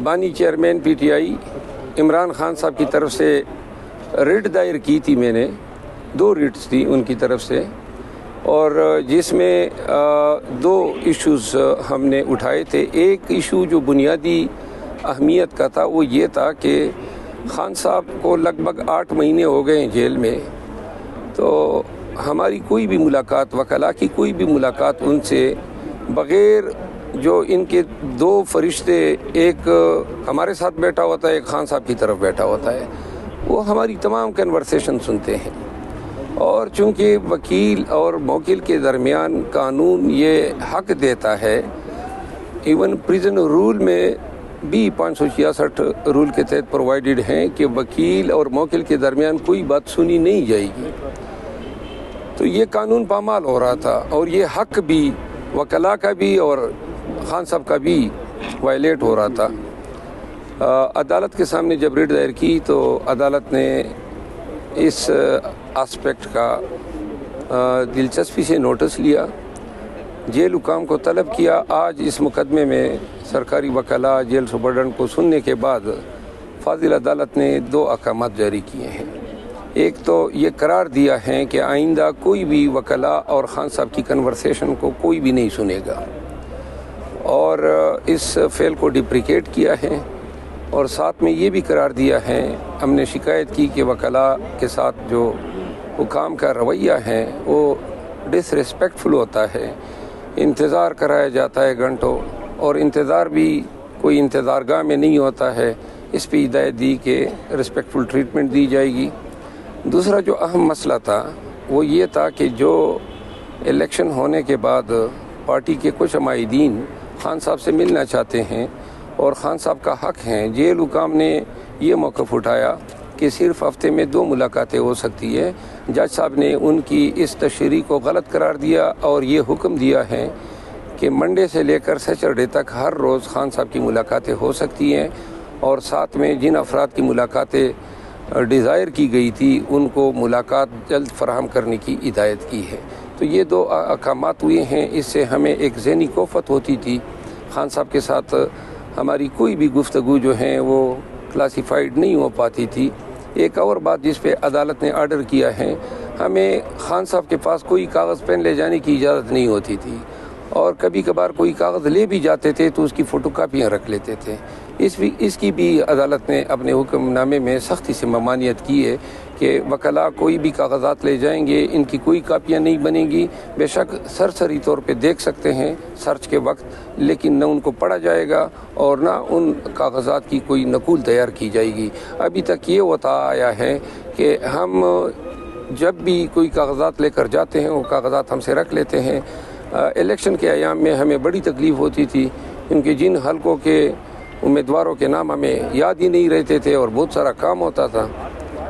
बानी chairman PTI Imran Khan साहब की तरफ से रिट दायर की थी। मैंने 2 रिट्स थी उनकी तरफ से, और जिसमें 2 इश्यूज़ हमने उठाए थे। एक इशू जो बुनियादी अहमियत का था वो ये था कि खान साहब को लगभग 8 महीने हो गए जेल में, तो हमारी कोई भी मुलाकात, वकला की कोई भी मुलाकात उनसे बग़ैर जो इनके 2 फरिश्ते, एक हमारे साथ बैठा होता है, एक खान साहब की तरफ बैठा होता है, वो हमारी तमाम कन्वर्सेशन सुनते हैं। और चूँकि वकील और मौकिल के दरमियान कानून ये हक देता है, इवन प्रिजन रूल में भी 566 रूल के तहत प्रोवाइडेड हैं कि वकील और मौकिल के दरमियान कोई बात सुनी नहीं जाएगी। तो ये कानून पामाल हो रहा था, और ये हक भी वकला का भी और खान साहब का भी वायलेट हो रहा था। अदालत के सामने जब रिट दायर की तो अदालत ने इस एस्पेक्ट का दिलचस्पी से नोटिस लिया, जेल हुकाम को तलब किया। आज इस मुकदमे में सरकारी वकला, जेल सुपरडेंट को सुनने के बाद फाजिल अदालत ने 2 अहकामात जारी किए हैं। एक तो ये करार दिया है कि आइंदा कोई भी वकला और खान साहब की कन्वर्सेशन को कोई भी नहीं सुनेगा, और इस फेल को डिप्रिकेट किया है। और साथ में ये भी करार दिया है, हमने शिकायत की कि वकला के साथ जो हुकाम का रवैया है वो डिसरिस्पेक्टफुल होता है, इंतज़ार कराया जाता है घंटों, और इंतज़ार भी कोई इंतज़ारगाह में नहीं होता है। इस पर हिदायत दी कि रिस्पेक्टफुल ट्रीटमेंट दी जाएगी। दूसरा जो अहम मसला था वो ये था कि जो इलेक्शन होने के बाद पार्टी के कुछ अमायदीन खान साहब से मिलना चाहते हैं, और खान साहब का हक हैं। जेल हुकाम ने ये मौक़िफ़ उठाया कि सिर्फ़ हफ्ते में 2 मुलाकातें हो सकती है। जज साहब ने उनकी इस तशरीह को गलत करार दिया और ये हुक्म दिया है कि मंडे से लेकर सैटरडे तक हर रोज़ खान साहब की मुलाकातें हो सकती हैं, और साथ में जिन अफराद की मुलाकातें डिज़ायर की गई थी उनको मुलाकात जल्द फराहम करने की हिदायत की है। तो ये 2 अहकामात हुए हैं। इससे हमें एक ज़हनी कोफत होती थी, खान साहब के साथ हमारी कोई भी गुफ्तगू जो है वो क्लासिफाइड नहीं हो पाती थी। एक और बात जिस पे अदालत ने आर्डर किया है, हमें खान साहब के पास कोई कागज़ पेन ले जाने की इजाज़त नहीं होती थी, और कभी कभार कोई कागज़ ले भी जाते थे तो उसकी फ़ोटोकापियाँ रख लेते थे। इसकी भी अदालत ने अपने हुक्मनामे में सख्ती से ममानियत की है कि वकला कोई भी कागज़ात ले जाएंगे, इनकी कोई कापियाँ नहीं बनेंगी। बेशक सरसरी तौर पे देख सकते हैं सर्च के वक्त, लेकिन न उनको पढ़ा जाएगा और न उन कागज़ात की कोई नकूल तैयार की जाएगी। अभी तक ये होता आया है कि हम जब भी कोई कागज़ात लेकर जाते हैं वो कागज़ात हमसे रख लेते हैं। इलेक्शन के अयाम में हमें बड़ी तकलीफ़ होती थी, क्योंकि जिन हलकों के उम्मीदवारों के नाम हमें याद ही नहीं रहते थे और बहुत सारा काम होता था,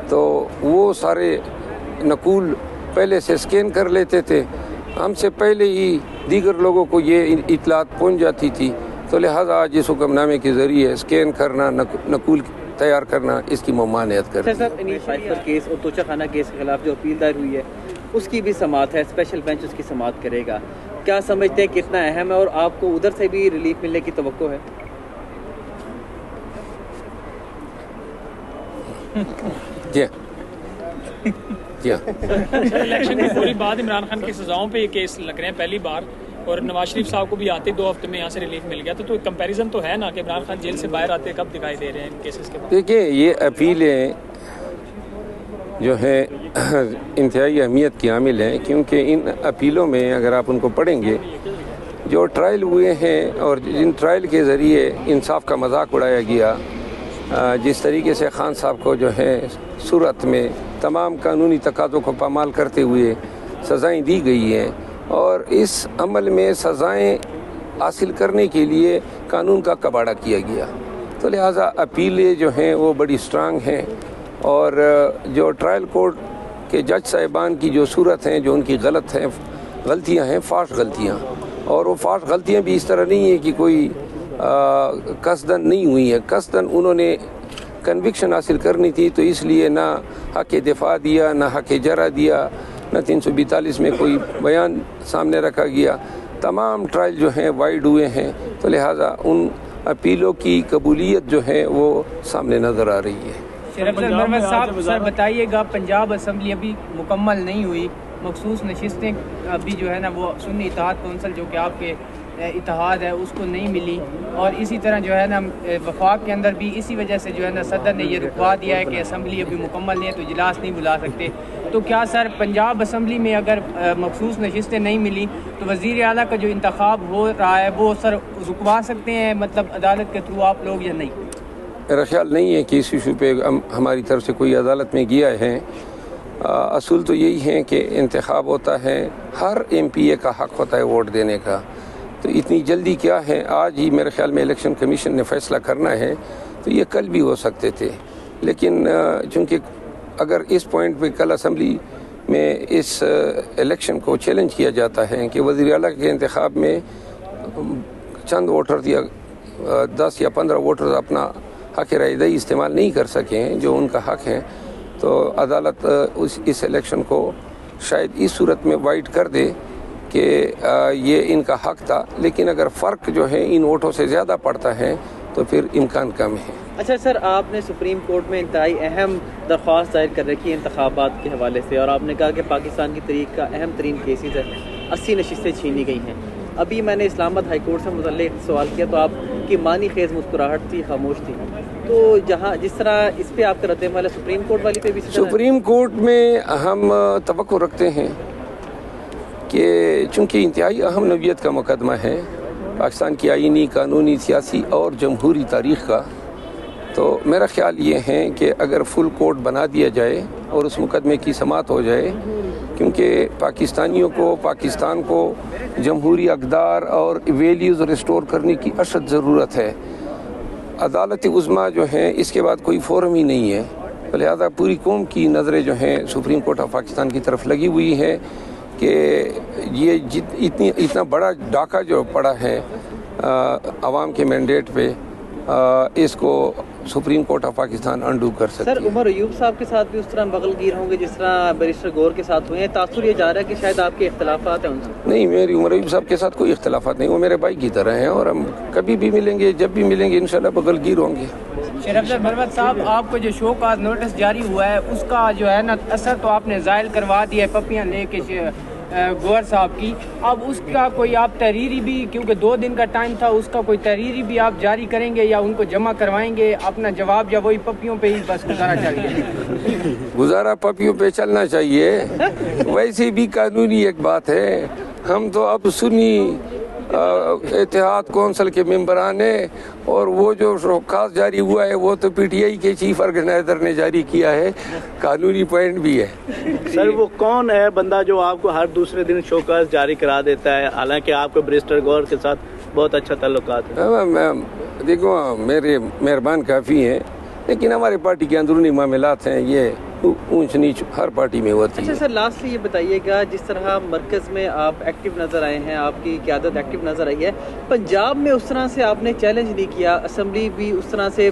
तो वो सारे नकूल पहले से स्कैन कर लेते थे। हमसे पहले ही दीगर लोगों को ये इतलात पहुंच जाती थी, तो लिहाजा आज इस हुक्मनामे के ज़रिए स्कैन करना, नकूल तैयार करना, इसकी ममानियत करना। सर, इनिशियल केस और तोशाखाना केस के खिलाफ जो अपील दायर हुई है उसकी भी समाअत है, स्पेशल बेंच उसकी समाअत करेगा। क्या समझते हैं कितना अहम है, और आपको उधर से भी रिलीफ मिलने की तवक्को है? जी जी इलेक्शन की पूरी बाद इमरान खान की सजाओं पे ये केस लग रहे हैं पहली बार, और नवाज शरीफ साहब को भी आते 2 हफ्ते में यहाँ से रिलीफ मिल गया। तो कंपैरिजन तो है ना कि इमरान खान जेल से बाहर आते कब दिखाई दे रहे हैं इन केसेस के बाद? देखिए, ये अपीलें जो है इंतहाई अहमियत की हामिल हैं, क्योंकि इन अपीलों में अगर आप उनको पढ़ेंगे, जो ट्रायल हुए हैं और जिन ट्रायल के ज़रिए इंसाफ का मजाक उड़ाया गया, जिस तरीके से खान साहब को जो है सूरत में तमाम कानूनी तकाज़ों को पामाल करते हुए सज़ाएं दी गई हैं, और इस अमल में सज़ाएं हासिल करने के लिए कानून का कबाड़ा किया गया। तो लिहाजा अपीलें जो हैं वो बड़ी स्ट्रांग हैं, और जो ट्रायल कोर्ट के जज साहिबान की जो सूरत हैं, जो उनकी गलतियाँ हैं फाश गलतियाँ, और वो फाश गलतियाँ भी इस तरह नहीं है कि कोई कसदन नहीं हुई है। कसदन उन्होंने कन्विक्शन हासिल करनी थी, तो इसलिए ना हक़ दिफा दिया, ना हक़ जरा दिया, ना 342 में कोई बयान सामने रखा गया। तमाम ट्रायल जो हैं वाइड हुए हैं, तो लिहाजा उन अपीलों की कबूलियत जो है वो सामने नज़र आ रही है। साहब सर बताइएगा, पंजाब असम्बली अभी मुकम्मल नहीं हुई, मखसूस नशिस्तें अभी जो है ना वो सुन्नी इत्तेहाद कौंसिल जो कि आपके इत्तेहाद है उसको नहीं मिली, और इसी तरह जो है ना वफाक के अंदर भी इसी वजह से जो है ना सदर ने ये रुकवा दिया है कि असम्बली अभी मुकम्मल नहीं है तो इजलास नहीं बुला सकते। तो क्या सर पंजाब असम्बली में अगर मखसूस नशिस्तें नहीं मिली तो वज़ीर आला का जो इंतखाब हो रहा है वो सर रुकवा सकते हैं, मतलब अदालत के थ्रू आप लोग, या नहीं? मेरा ख्याल नहीं है कि इस इशू पे हमारी तरफ से कोई अदालत में गया है। असूल तो यही है कि इंतखाब होता है, हर MPA का हक़ होता है वोट देने का, तो इतनी जल्दी क्या है? आज ही मेरे ख्याल में इलेक्शन कमीशन ने फैसला करना है, तो ये कल भी हो सकते थे। लेकिन चूँकि अगर इस पॉइंट पे कल असम्बली में इस इलेक्शन को चैलेंज किया जाता है कि वज़ीर आला के इंतखाब में चंद वोटर या 10 या 15 वोटर अपना हक़ रायदही इस्तेमाल नहीं कर सकें जो उनका हक़ है, तो अदालत इस इलेक्शन को शायद इस सूरत में वाइड कर दे कि ये इनका हक़ था, लेकिन अगर फ़र्क जो है इन वोटों से ज़्यादा पड़ता है तो फिर इम्कान कम है। अच्छा सर, आपने सुप्रीम कोर्ट में इंतहाई अहम दरख्वास्त दायर कर रखी है इंतखाबात के हवाले से, और आपने कहा कि पाकिस्तान की तारीख का अहम तरीन केसेस है, 80 नशिस्तें छीनी गई हैं। अभी मैंने इस्लामाबाद हाई कोर्ट से मुतल्लिक़ सवाल किया तो आपकी मानी खेज़ मुस्कुराहट थी, खामोश थी। तो जहाँ जिस तरह इस पर आपका रद्द-ए-अमल है, सुप्रीम कोर्ट वाली पे भी सुप्रीम कोर्ट में हम तवक्को रखते हैं कि चूँकि इंतहाई अहम नौइयत का मुकदमा है पाकिस्तान की आइनी, कानूनी, सियासी और जमहूरी तारीख़ का, तो मेरा ख्याल ये है कि अगर फुल कोर्ट बना दिया जाए और उस मुकदमे की समाअत हो जाए, क्योंकि पाकिस्तानियों को, पाकिस्तान को जमहूरी अक़दार और वैल्यूज़ रिस्टोर करने की अशद ज़रूरत है। अदालत उज़्मा जो है इसके बाद कोई फ़ोरम ही नहीं है, तो लिहाजा पूरी कौम की नज़रें जो हैं सुप्रीम कोर्ट ऑफ पाकिस्तान की तरफ लगी हुई है कि ये इतना बड़ा डाका जो पड़ा है आवाम के मैंडेट पे, इसको supreme court of Pakistan undo कर सकती है। सर, उमर अयूब साहब के साथ भी उस तरह बगलगीर होंगे जिस तरह बैरिस्टर गौर के साथ हुए हैं? तासुर ये जा रहा है कि शायद आपके इख्तलाफात हैं उनसे। नहीं, मेरी उमर अयूब साहब के साथ कोई इख्तलाफात नहीं, वो मेरे भाई की तरह हैं और हम कभी भी मिलेंगे, जब भी मिलेंगे इंशाल्लाह बगलगीर होंगे। शरफ मरवत साहब, आपको जो शो का नोटिस जारी हुआ है उसका जो है ना असर तो आपने ज़ाहिर करवा दिया है पपियाँ लेके गौर साहब की, अब उसका कोई आप तहरीरी भी, क्योंकि 2 दिन का टाइम था, उसका कोई तहरीरी भी आप जारी करेंगे या उनको जमा करवाएंगे अपना जवाब, या वही पपियों पे ही बस गुजारा चाहिए? गुजारा पपियों पे चलना चाहिए। वैसे भी कानूनी एक बात है, हम तो अब सुन्नी इत्तेहाद कौंसिल के मेंबरान है, और वो जो शोकास जारी हुआ है वो तो PTI के चीफ ऑर्गेनाइजर ने जारी किया है, कानूनी पॉइंट भी है। सर, वो कौन है बंदा जो आपको हर दूसरे दिन शोकास जारी करा देता है, हालांकि आपको बैरिस्टर गौर के साथ बहुत अच्छा ताल्लुकात है? देखो, मेरे मेहरबान काफ़ी हैं, लेकिन हमारे पार्टी के अंदरूनी मामलात हैं, ये ऊंच नीच हर पार्टी में होती है। अच्छा सर, लास्टली ये बताइएगा, जिस तरह मरकज़ में आप एक्टिव नज़र आए हैं, आपकी क़यादत एक्टिव नज़र आई है, पंजाब में उस तरह से आपने चैलेंज नहीं किया, असम्बली भी उस तरह से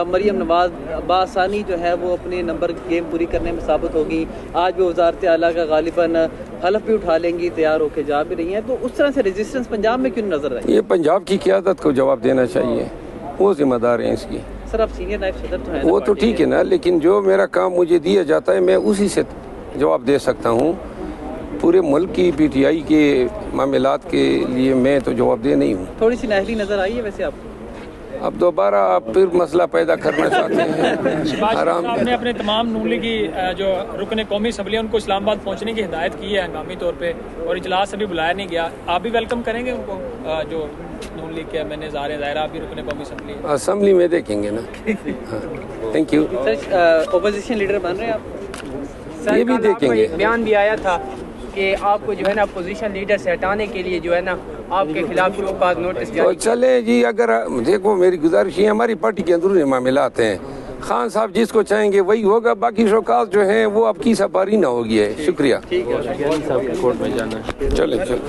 मरियम नवाज बासानी जो है वो अपने नंबर गेम पूरी करने में साबित होगी, आज वो वज़ारत आला का गालिबन हलफ भी उठा लेंगी, तैयार होकर जा भी रही हैं, तो उस तरह से रेजिस्टेंस पंजाब में क्यों नज़र आई? ये पंजाब की क़यादत को जवाब देना चाहिए, वो जिम्मेदार हैं इसकी। सर, आप सीनियर नायब सदर तो हैं, वो तो ठीक है ना, लेकिन जो मेरा काम मुझे दिया जाता है मैं उसी से जवाब दे सकता हूँ। पूरे मुल्क की PTI के मामलात के लिए मैं तो जवाब दे नहीं हूँ। थोड़ी सी नाहली नज़र आई है वैसे आपको? अब दोबारा आप फिर मसला पैदा करना चाहते हैं। आराम आपने अपने तमाम नून लीग की जो रुकन कौमी असम्बली उनको इस्लामाबाद पहुँचने की हिदायत की है हंगामी तौर पे, और इजलास अभी बुलाया नहीं गया, आप भी वेलकम करेंगे उनको? जो नून लीग के मैंने ज़ाहिर आप भी रुकन कौमी असम्बली में देखेंगे ना। Thank you. Sir, opposition leader बन रहे हैं आप? ये भी देखेंगे। बयान भी आया था कि आपको जो है ना अपोजिशन लीडर से हटाने के लिए जो है ना आपके खिलाफ शोकॉज नोटिस तो जारी चले जी, अगर देखो मेरी गुजारिश है, हमारी पार्टी के अंदरूनी मामलात हैं, खान साहब जिसको चाहेंगे वही होगा, बाकी शोकॉज जो हैं वो अब की सफारी ना होगी है। शुक्रिया। कोर्ट में जाना चले चले।